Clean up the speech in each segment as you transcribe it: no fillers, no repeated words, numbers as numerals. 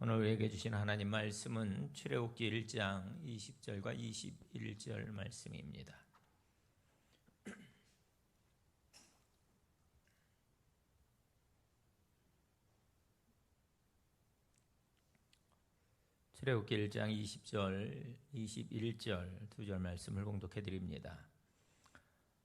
오늘 우리에게 주신 하나님 말씀은 출애굽기 1장 20절과 21절 말씀입니다. 출애굽기 1장 20절, 21절 두 절 말씀을 봉독해 드립니다.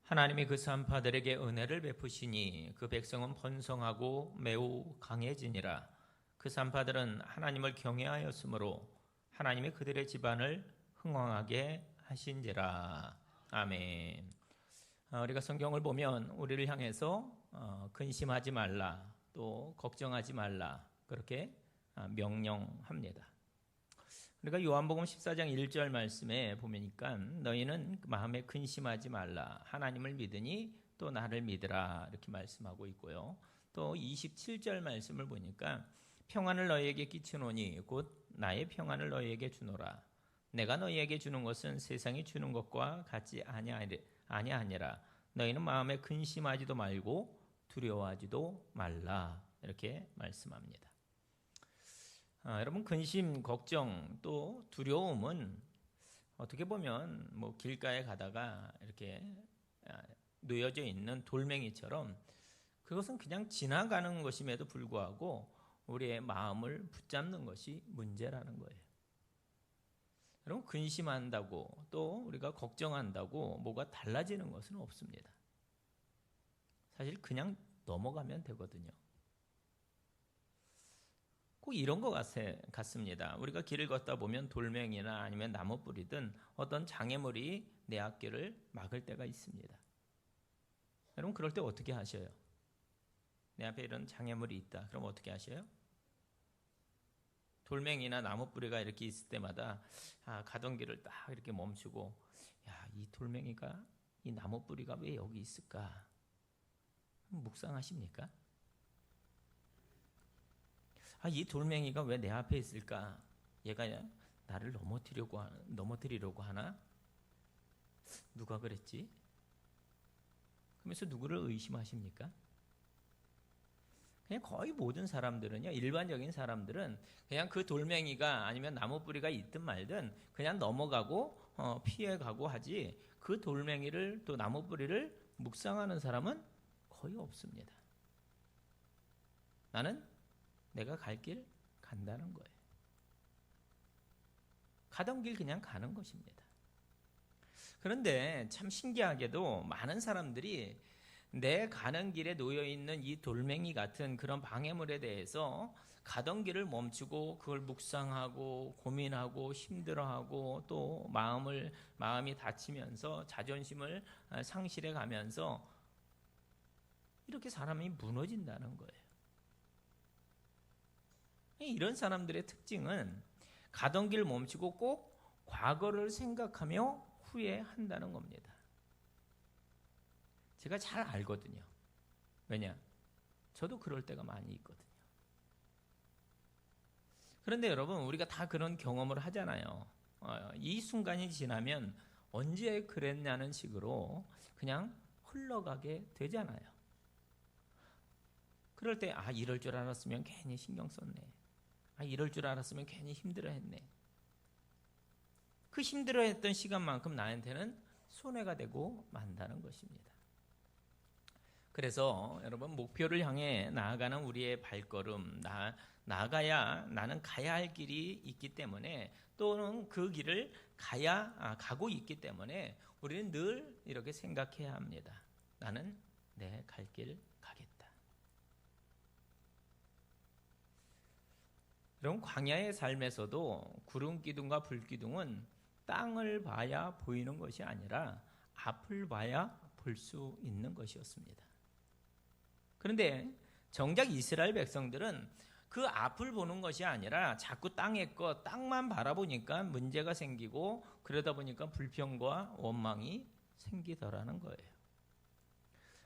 하나님이 그 산파들에게 은혜를 베푸시니 그 백성은 번성하고 매우 강해지니라. 그 산파들은 하나님을 경외하였으므로 하나님이 그들의 집안을 흥왕하게 하신지라. 아멘. 우리가 성경을 보면 우리를 향해서 근심하지 말라, 또 걱정하지 말라, 그렇게 명령합니다. 우리가 요한복음 14장 1절 말씀에 보니까 너희는 마음에 근심하지 말라, 하나님을 믿으니 또 나를 믿으라, 이렇게 말씀하고 있고요. 또 27절 말씀을 보니까 평안을 너희에게 끼치노니 곧 나의 평안을 너희에게 주노라. 내가 너희에게 주는 것은 세상이 주는 것과 같지 아니하니라. 너희는 마음에 근심하지도 말고 두려워하지도 말라, 이렇게 말씀합니다. 여러분, 근심, 걱정, 또 두려움은 어떻게 보면 길가에 가다가 이렇게 놓여져 있는 돌멩이처럼 그것은 그냥 지나가는 것임에도 불구하고 우리의 마음을 붙잡는 것이 문제라는 거예요. 여러분, 근심한다고 또 우리가 걱정한다고 뭐가 달라지는 것은 없습니다. 사실 그냥 넘어가면 되거든요. 꼭 이런 것 같습니다. 우리가 길을 걷다 보면 돌멩이나 아니면 나무 뿌리든 어떤 장애물이 내 앞길을 막을 때가 있습니다. 여러분, 그럴 때 어떻게 하셔요? 내 앞에 이런 장애물이 있다. 그럼 어떻게 하셔요? 돌멩이나 나무 뿌리가 이렇게 있을 때마다 가던 길을 딱 이렇게 멈추고, 이 돌멩이가, 이 나무 뿌리가 왜 여기 있을까? 묵상하십니까? 이 돌멩이가 왜 내 앞에 있을까? 얘가 나를 넘어뜨리려고 하나? 누가 그랬지? 그러면서 누구를 의심하십니까? 그냥 거의 모든 사람들은요, 일반적인 사람들은 그냥 그 돌멩이가 아니면 나무 뿌리가 있든 말든 그냥 넘어가고 피해가고 하지, 그 돌멩이를 또 나무 뿌리를 묵상하는 사람은 거의 없습니다. 나는 내가 갈 길 간다는 거예요. 가던 길 그냥 가는 것입니다. 그런데 참 신기하게도 많은 사람들이 내 가는 길에 놓여있는 이 돌멩이 같은 그런 방해물에 대해서 가던 길을 멈추고 그걸 묵상하고 고민하고 힘들어하고 또 마음이 다치면서 자존심을 상실해 가면서 이렇게 사람이 무너진다는 거예요. 이런 사람들의 특징은 가던 길 멈추고 꼭 과거를 생각하며 후회한다는 겁니다. 제가 잘 알거든요. 왜냐? 저도 그럴 때가 많이 있거든요. 그런데 여러분, 우리가 다 그런 경험을 하잖아요. 이 순간이 지나면 언제 그랬냐는 식으로 그냥 흘러가게 되잖아요. 그럴 때 이럴 줄 알았으면 괜히 신경 썼네. 이럴 줄 알았으면 괜히 힘들어했네. 그 힘들어했던 시간만큼 나한테는 손해가 되고 만다는 것입니다. 그래서 여러분, 목표를 향해 나아가는 우리의 발걸음, 나가야 나는 가야 할 길이 있기 때문에, 또는 그 길을 가고 있기 때문에 우리는 늘 이렇게 생각해야 합니다. 나는 내 갈 길 가겠다. 그럼 광야의 삶에서도 구름 기둥과 불 기둥은 땅을 봐야 보이는 것이 아니라 앞을 봐야 볼 수 있는 것이었습니다. 그런데 정작 이스라엘 백성들은 그 앞을 보는 것이 아니라 자꾸 땅만 바라보니까 문제가 생기고, 그러다 보니까 불평과 원망이 생기더라는 거예요.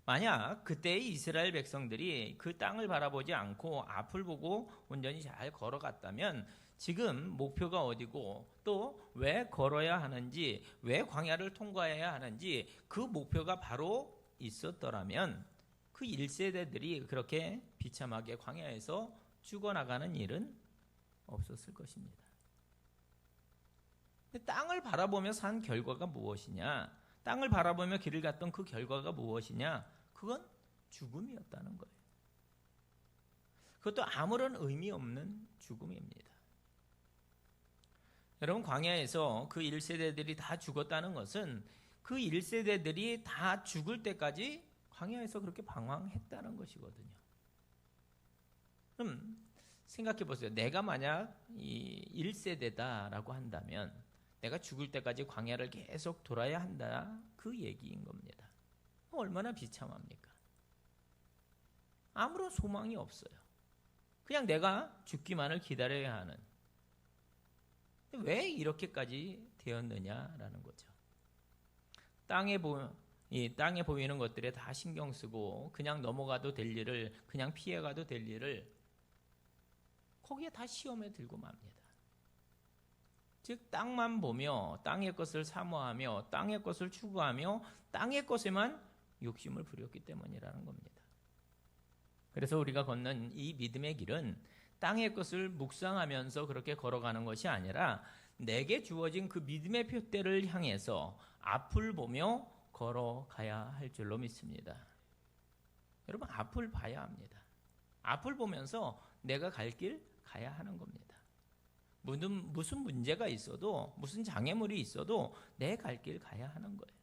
만약 그때의 이스라엘 백성들이 그 땅을 바라보지 않고 앞을 보고 온전히 잘 걸어갔다면 지금 목표가 어디고 또 왜 걸어야 하는지, 왜 광야를 통과해야 하는지 그 목표가 바로 있었더라면 그 1세대들이 그렇게 비참하게 광야에서 죽어나가는 일은 없었을 것입니다. 땅을 바라보며 산 결과가 무엇이냐? 땅을 바라보며 길을 갔던 그 결과가 무엇이냐? 그건 죽음이었다는 거예요. 그것도 아무런 의미 없는 죽음입니다. 여러분, 광야에서 그 1세대들이 다 죽었다는 것은 그 1세대들이 다 죽을 때까지 광야에서 그렇게 방황했다는 것이거든요. 그럼 생각해 보세요. 내가 만약 이 1세대다라고 한다면 내가 죽을 때까지 광야를 계속 돌아야 한다, 그 얘기인 겁니다. 얼마나 비참합니까? 아무런 소망이 없어요. 그냥 내가 죽기만을 기다려야 하는. 왜 이렇게까지 되었느냐라는 거죠. 땅에 보이는 것들에 다 신경 쓰고 그냥 넘어가도 될 일을, 그냥 피해가도 될 일을 거기에 다 시험에 들고 맙니다. 즉 땅만 보며 땅의 것을 사모하며 땅의 것을 추구하며 땅의 것에만 욕심을 부렸기 때문이라는 겁니다. 그래서 우리가 걷는 이 믿음의 길은 땅의 것을 묵상하면서 그렇게 걸어가는 것이 아니라 내게 주어진 그 믿음의 표대를 향해서 앞을 보며 걸어가야 할 줄로 믿습니다. 여러분, 앞을 봐야 합니다. 앞을 보면서 내가 갈 길 가야 하는 겁니다. 무슨 문제가 있어도, 무슨 장애물이 있어도 내 갈 길 가야 하는 거예요.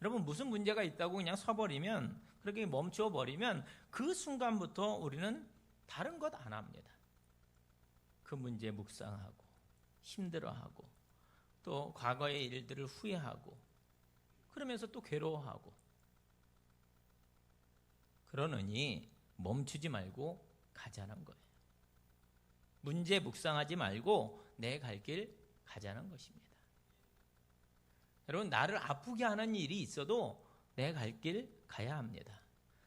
여러분, 무슨 문제가 있다고 그냥 서버리면, 그렇게 멈춰버리면 그 순간부터 우리는 다른 것 안 합니다. 그 문제 묵상하고 힘들어하고 또 과거의 일들을 후회하고 그러면서 또 괴로워하고, 그러느니 멈추지 말고 가자는 거예요. 문제 묵상하지 말고 내 갈 길 가자는 것입니다. 여러분, 나를 아프게 하는 일이 있어도 내 갈 길 가야 합니다.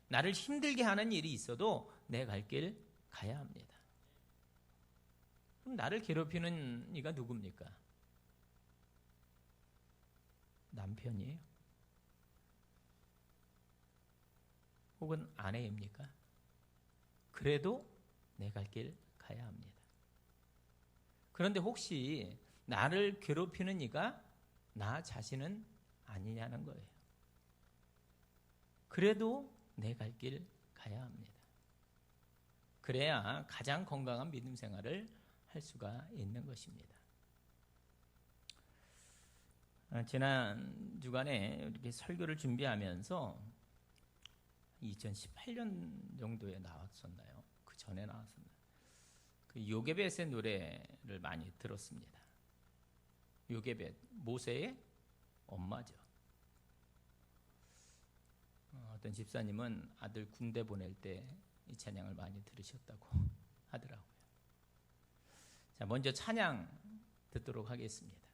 나를 힘들게 하는 일이 있어도 내 갈 길 가야 합니다. 그럼 나를 괴롭히는 이가 누굽니까? 남편이에요? 혹은 아내입니까? 그래도 내 갈 길 가야 합니다. 그런데 혹시 나를 괴롭히는 이가 나 자신은 아니냐는 거예요. 그래도 내 갈 길 가야 합니다. 그래야 가장 건강한 믿음 생활을 할 수가 있는 것입니다. 지난 주간에 이렇게 설교를 준비하면서 2018년 정도에 나왔었나요? 그 전에 나왔었나요? 그 요게벳의 노래를 많이 들었습니다. 요게벳, 모세의 엄마죠. 어떤 집사님은 아들 군대 보낼 때 이 찬양을 많이 들으셨다고 하더라고요. 자, 먼저 찬양 듣도록 하겠습니다.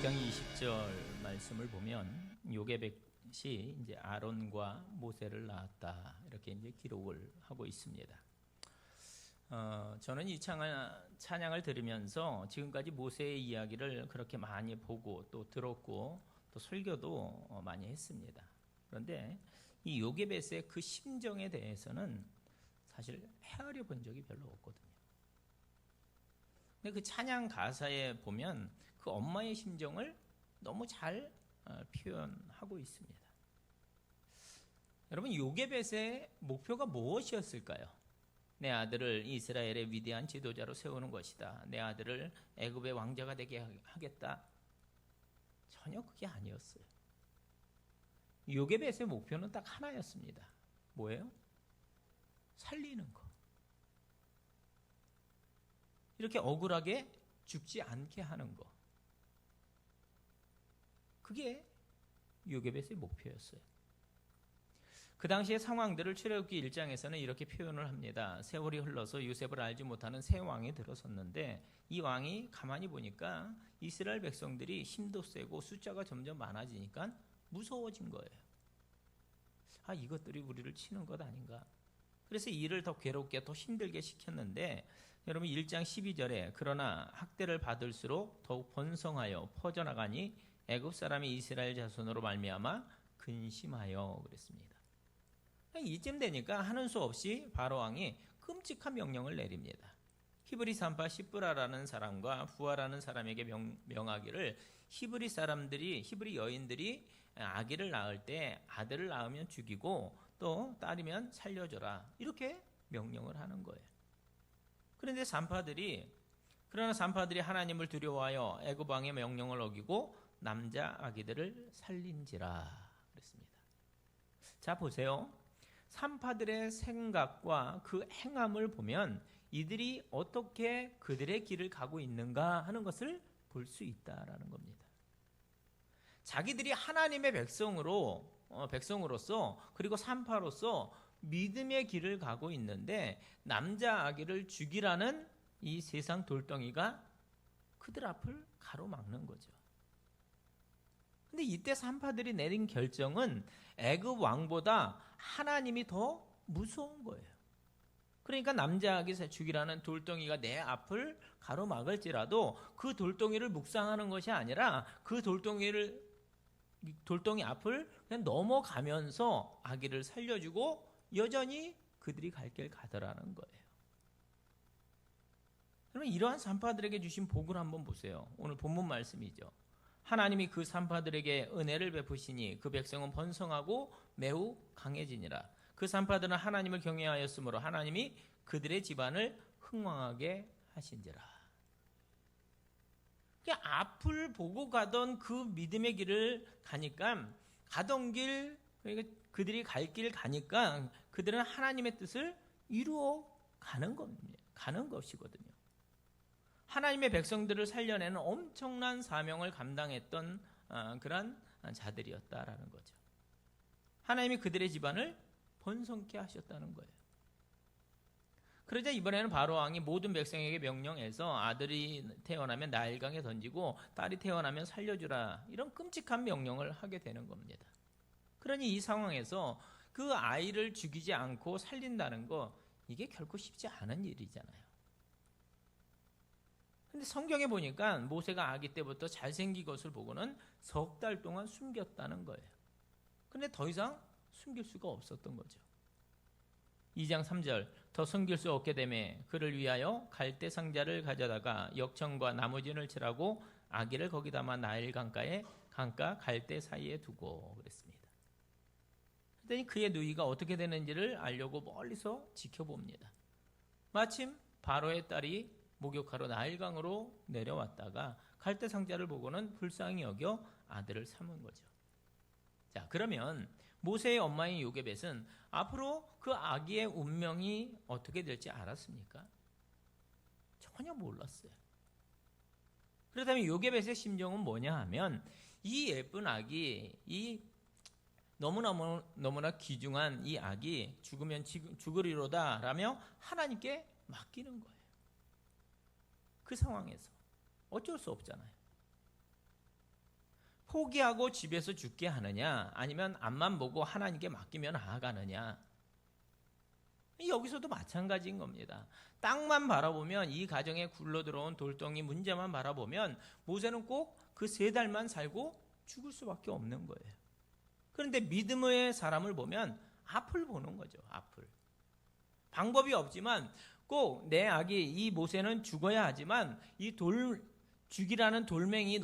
6장 20절 말씀을 보면 요게벳이 이제 아론과 모세를 낳았다 이렇게 이제 기록을 하고 있습니다. 저는 이 찬양을 들으면서 지금까지 모세의 이야기를 그렇게 많이 보고 또 들었고 또 설교도 많이 했습니다. 그런데 이 요게벳의 그 심정에 대해서는 사실 헤아려 본 적이 별로 없거든요. 근데 그 찬양 가사에 보면 그 엄마의 심정을 너무 잘 표현하고 있습니다. 여러분, 요게벳의 목표가 무엇이었을까요? 내 아들을 이스라엘의 위대한 지도자로 세우는 것이다. 내 아들을 애굽의 왕자가 되게 하겠다. 전혀 그게 아니었어요. 요게벳의 목표는 딱 하나였습니다. 뭐예요? 살리는 거. 이렇게 억울하게 죽지 않게 하는 거. 그게 요게벳의 목표였어요. 그 당시의 상황들을 출애굽기 1장에서는 이렇게 표현을 합니다. 세월이 흘러서 요셉을 알지 못하는 새 왕이 들어섰는데 이 왕이 가만히 보니까 이스라엘 백성들이 힘도 세고 숫자가 점점 많아지니까 무서워진 거예요. 아, 이것들이 우리를 치는 것 아닌가. 그래서 일을 더 괴롭게 더 힘들게 시켰는데 여러분 1장 12절에 그러나 학대를 받을수록 더욱 번성하여 퍼져나가니 애굽 사람이 이스라엘 자손으로 말미암아 근심하여 그랬습니다. 이쯤 되니까 하는 수 없이 바로 왕이 끔찍한 명령을 내립니다. 히브리 산파 시브라라는 사람과 부하라는 사람에게 명하기를 히브리 여인들이 아기를 낳을 때 아들을 낳으면 죽이고 또 딸이면 살려줘라 이렇게 명령을 하는 거예요. 그런데 그러나 산파들이 하나님을 두려워하여 애굽 왕의 명령을 어기고 남자 아기들을 살린지라 그랬습니다. 자, 보세요. 산파들의 생각과 그 행함을 보면 이들이 어떻게 그들의 길을 가고 있는가 하는 것을 볼 수 있다라는 겁니다. 자기들이 하나님의 백성으로서 그리고 산파로서 믿음의 길을 가고 있는데 남자 아기를 죽이라는 이 세상 돌덩이가 그들 앞을 가로막는 거죠. 근데 이때 산파들이 내린 결정은 애굽 왕보다 하나님이 더 무서운 거예요. 그러니까 남자 아기 죽이라는 돌덩이가 내 앞을 가로막을지라도 그 돌덩이를 묵상하는 것이 아니라 그 돌덩이 앞을 그냥 넘어가면서 아기를 살려주고 여전히 그들이 갈 길 가더라는 거예요. 그러면 이러한 산파들에게 주신 복을 한번 보세요. 오늘 본문 말씀이죠. 하나님이 그 산파들에게 은혜를 베푸시니 그 백성은 번성하고 매우 강해지니라. 그 산파들은 하나님을 경외하였으므로 하나님이 그들의 집안을 흥왕하게 하신지라. 앞을 보고 가던 그 믿음의 길을 가니까 가던 길, 그러니까 그들이 갈 길 가니까 그들은 하나님의 뜻을 이루어 가는 겁니다. 가는 것이거든요. 하나님의 백성들을 살려내는 엄청난 사명을 감당했던 그런 자들이었다라는 거죠. 하나님이 그들의 집안을 번성케 하셨다는 거예요. 그러자 이번에는 바로 왕이 모든 백성에게 명령해서 아들이 태어나면 나일강에 던지고 딸이 태어나면 살려주라 이런 끔찍한 명령을 하게 되는 겁니다. 그러니 이 상황에서 그 아이를 죽이지 않고 살린다는 거 이게 결코 쉽지 않은 일이잖아요. 근데 성경에 보니까 모세가 아기 때부터 잘생긴 것을 보고는 석 달 동안 숨겼다는 거예요. 근데 더 이상 숨길 수가 없었던 거죠. 2장 3절 더 숨길 수 없게 되매 그를 위하여 갈대 상자를 가져다가 역청과 나무진을 칠하고 아기를 거기 담아 나일 강가 갈대 사이에 두고 그랬습니다. 그랬더니 그의 누이가 어떻게 되는지를 알려고 멀리서 지켜봅니다. 마침 바로의 딸이 목욕하러 나일강으로 내려왔다가 갈대 상자를 보고는 불쌍히 여겨 아들을 삼은 거죠. 자, 그러면 모세의 엄마인 요게벳은 앞으로 그 아기의 운명이 어떻게 될지 알았습니까? 전혀 몰랐어요. 그렇다면 요게벳의 심정은 뭐냐 하면 이 예쁜 아기, 이 너무나 귀중한 이 아기 죽으면 죽으리로다 라며 하나님께 맡기는 거예요. 그 상황에서 어쩔 수 없잖아요. 포기하고 집에서 죽게 하느냐, 아니면 앞만 보고 하나님께 맡기며 나아가느냐. 여기서도 마찬가지인 겁니다. 땅만 바라보면, 이 가정에 굴러들어온 돌덩이 문제만 바라보면 모세는 꼭 그 3달만 살고 죽을 수밖에 없는 거예요. 그런데 믿음의 사람을 보면 앞을 보는 거죠. 앞을. 방법이 없지만 꼭 내 아기, 이 모세는 죽어야 하지만 이 죽이라는 돌멩이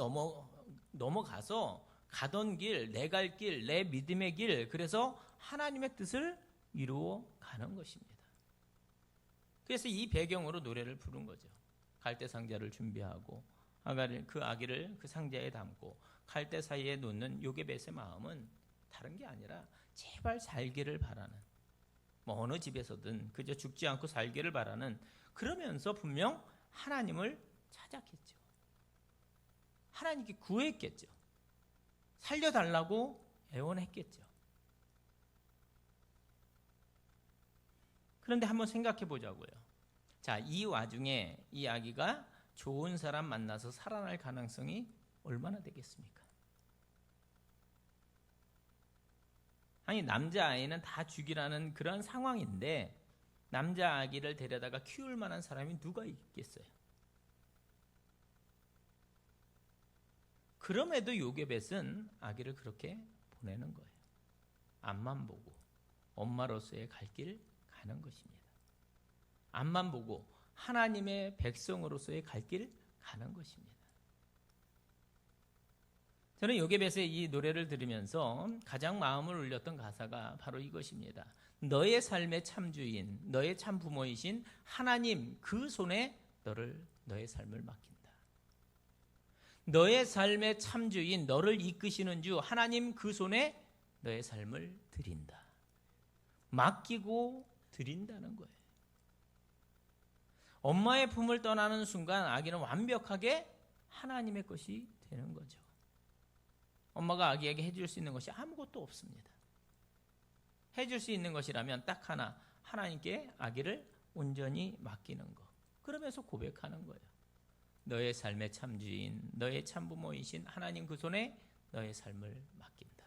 넘어가서 가던 길, 내 갈 길, 내 믿음의 길, 그래서 하나님의 뜻을 이루어 가는 것입니다. 그래서 이 배경으로 노래를 부른 거죠. 갈대 상자를 준비하고 그 아기를 그 상자에 담고 갈대 사이에 놓는 요게벳의 마음은 다른 게 아니라 제발 살기를 바라는, 어느 집에서든 그저 죽지 않고 살기를 바라는, 그러면서 분명 하나님을 찾았겠죠. 하나님께 구했겠죠. 살려달라고 애원했겠죠. 그런데 한번 생각해 보자고요. 자, 이 와중에 이 아기가 좋은 사람 만나서 살아날 가능성이 얼마나 되겠습니까? 아니, 남자아이는 다 죽이라는 그런 상황인데 남자아기를 데려다가 키울 만한 사람이 누가 있겠어요? 그럼에도 요게벳은 아기를 그렇게 보내는 거예요. 앞만 보고 엄마로서의 갈 길 가는 것입니다. 앞만 보고 하나님의 백성으로서의 갈 길 가는 것입니다. 저는 요게벳의 이 노래를 들으면서 가장 마음을 울렸던 가사가 바로 이것입니다. 너의 삶의 참주인, 너의 참 부모이신 하나님 그 손에 너의 삶을 맡긴다. 너의 삶의 참주인, 너를 이끄시는 주 하나님 그 손에 너의 삶을 드린다. 맡기고 드린다는 거예요. 엄마의 품을 떠나는 순간 아기는 완벽하게 하나님의 것이 되는 거죠. 엄마가 아기에게 해줄 수 있는 것이 아무것도 없습니다. 해줄 수 있는 것이라면 딱 하나, 하나님께 아기를 온전히 맡기는 것. 그러면서 고백하는 거예요. 너의 삶의 참주인, 너의 참부모이신 하나님 그 손에 너의 삶을 맡긴다.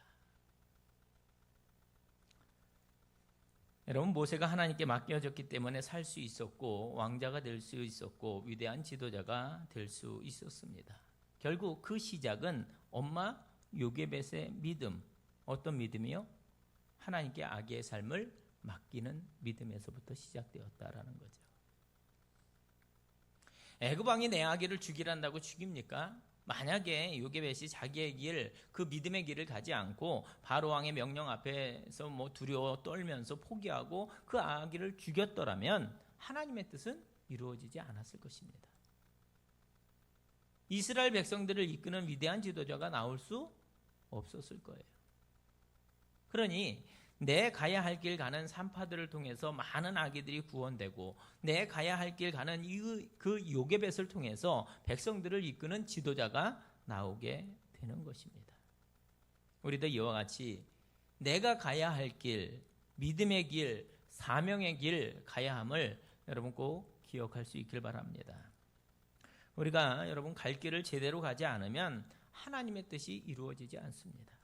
여러분, 모세가 하나님께 맡겨졌기 때문에 살 수 있었고 왕자가 될 수 있었고 위대한 지도자가 될 수 있었습니다. 결국 그 시작은 엄마 요게벳의 믿음, 어떤 믿음이요? 하나님께 아기의 삶을 맡기는 믿음에서부터 시작되었다라는 거죠. 애굽 왕이 내 아기를 죽이란다고 죽입니까? 만약에 요게벳이 자기의 길, 그 믿음의 길을 가지 않고 바로 왕의 명령 앞에서 두려워 떨면서 포기하고 그 아기를 죽였더라면 하나님의 뜻은 이루어지지 않았을 것입니다. 이스라엘 백성들을 이끄는 위대한 지도자가 나올 수 없었을 거예요. 그러니 내 가야 할 길 가는 산파들을 통해서 많은 아기들이 구원되고 내 가야 할 길 가는 그 요게벳을 통해서 백성들을 이끄는 지도자가 나오게 되는 것입니다. 우리도 이와 같이 내가 가야 할 길, 믿음의 길, 사명의 길 가야 함을 여러분 꼭 기억할 수 있길 바랍니다. 우리가 여러분 갈 길을 제대로 가지 않으면 하나님의 뜻이 이루어지지 않습니다.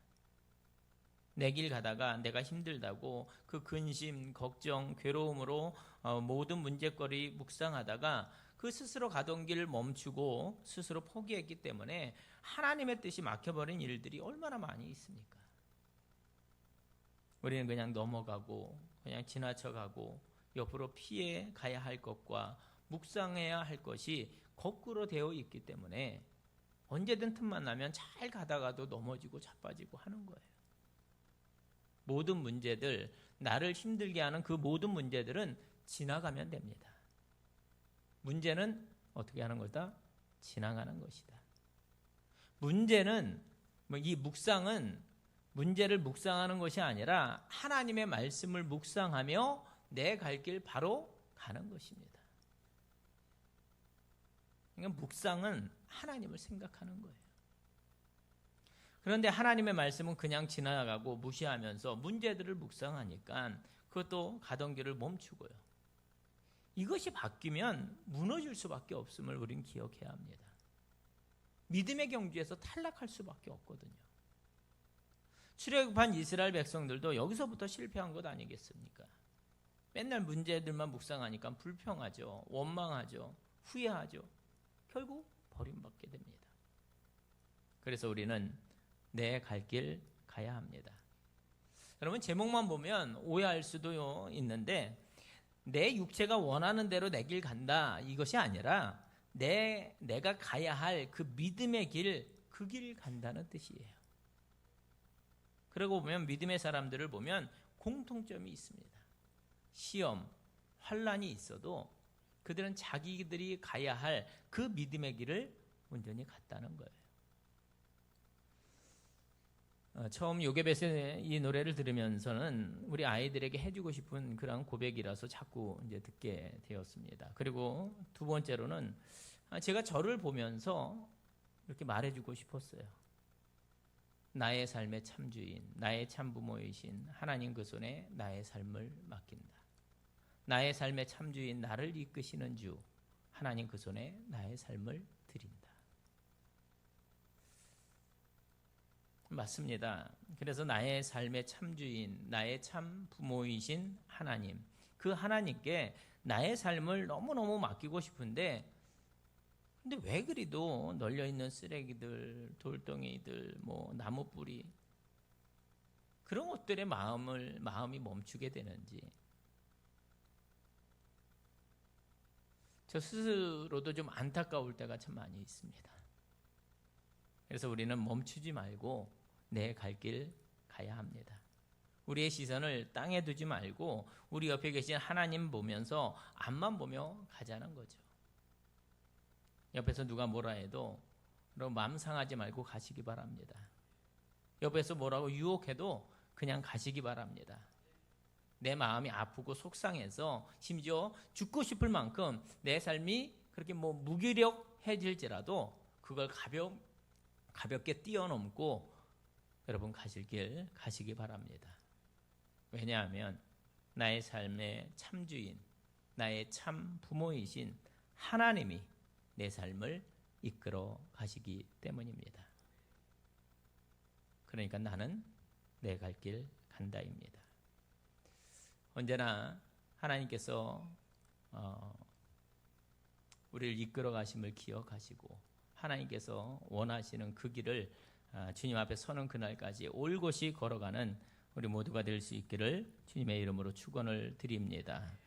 내 길 가다가 내가 힘들다고 그 근심, 걱정, 괴로움으로 모든 문제거리 묵상하다가 그 스스로 가던 길을 멈추고 스스로 포기했기 때문에 하나님의 뜻이 막혀버린 일들이 얼마나 많이 있습니까? 우리는 그냥 넘어가고 그냥 지나쳐가고 옆으로 피해 가야 할 것과 묵상해야 할 것이 거꾸로 되어 있기 때문에 언제든 틈만 나면 잘 가다가도 넘어지고 자빠지고 하는 거예요. 모든 문제들, 나를 힘들게 하는 그 모든 문제들은 지나가면 됩니다. 문제는 어떻게 하는 거다? 지나가는 것이다. 문제는, 이 묵상은 문제를 묵상하는 것이 아니라 하나님의 말씀을 묵상하며 내 갈 길 바로 가는 것입니다. 그러니까 묵상은 하나님을 생각하는 거예요. 그런데 하나님의 말씀은 그냥 지나가고 무시하면서 문제들을 묵상하니까 그것도 가던 길을 멈추고요. 이것이 바뀌면 무너질 수밖에 없음을 우린 기억해야 합니다. 믿음의 경주에서 탈락할 수밖에 없거든요. 출애굽한 이스라엘 백성들도 여기서부터 실패한 것 아니겠습니까? 맨날 문제들만 묵상하니까 불평하죠. 원망하죠. 후회하죠. 결국 버림받게 됩니다. 그래서 우리는 내 갈 길 가야 합니다. 여러분, 제목만 보면 오해할 수도 있는데 내 육체가 원하는 대로 내 길 간다 이것이 아니라 내가 가야 할 그 믿음의 길, 그 길 간다는 뜻이에요. 그러고 보면 믿음의 사람들을 보면 공통점이 있습니다. 시험, 환난이 있어도 그들은 자기들이 가야 할 그 믿음의 길을 온전히 갔다는 거예요. 처음 요괴벳의 이 노래를 들으면서는 우리 아이들에게 해주고 싶은 그런 고백이라서 자꾸 이제 듣게 되었습니다. 그리고 두 번째로는 제가 저를 보면서 이렇게 말해주고 싶었어요. 나의 삶의 참주인, 나의 참부모이신 하나님 그 손에 나의 삶을 맡긴다. 나의 삶의 참주인, 나를 이끄시는 주 하나님 그 손에 나의 삶을 드린다. 맞습니다. 그래서 나의 삶의 참주인, 나의 참 부모이신 하나님, 그 하나님께 나의 삶을 너무너무 맡기고 싶은데 근데 왜 그리도 널려있는 쓰레기들, 돌덩이들, 나무 뿌리 그런 것들에 마음이 멈추게 되는지 저 스스로도 좀 안타까울 때가 참 많이 있습니다. 그래서 우리는 멈추지 말고 내 갈 길 가야 합니다. 우리의 시선을 땅에 두지 말고 우리 옆에 계신 하나님 보면서 앞만 보며 가자는 거죠. 옆에서 누가 뭐라 해도 여러분 마음 상하지 말고 가시기 바랍니다. 옆에서 뭐라고 유혹해도 그냥 가시기 바랍니다. 내 마음이 아프고 속상해서 심지어 죽고 싶을 만큼 내 삶이 그렇게 무기력해질지라도 그걸 가볍게 뛰어넘고 여러분 가실 길 가시기 바랍니다. 왜냐하면 나의 삶의 참주인, 나의 참 부모이신 하나님이 내 삶을 이끌어 가시기 때문입니다. 그러니까 나는 내 갈 길 간다입니다. 언제나 하나님께서 우리를 이끌어 가심을 기억하시고 하나님께서 원하시는 그 길을 주님 앞에 서는 그날까지 올곧이 걸어가는 우리 모두가 될 수 있기를 주님의 이름으로 축원을 드립니다.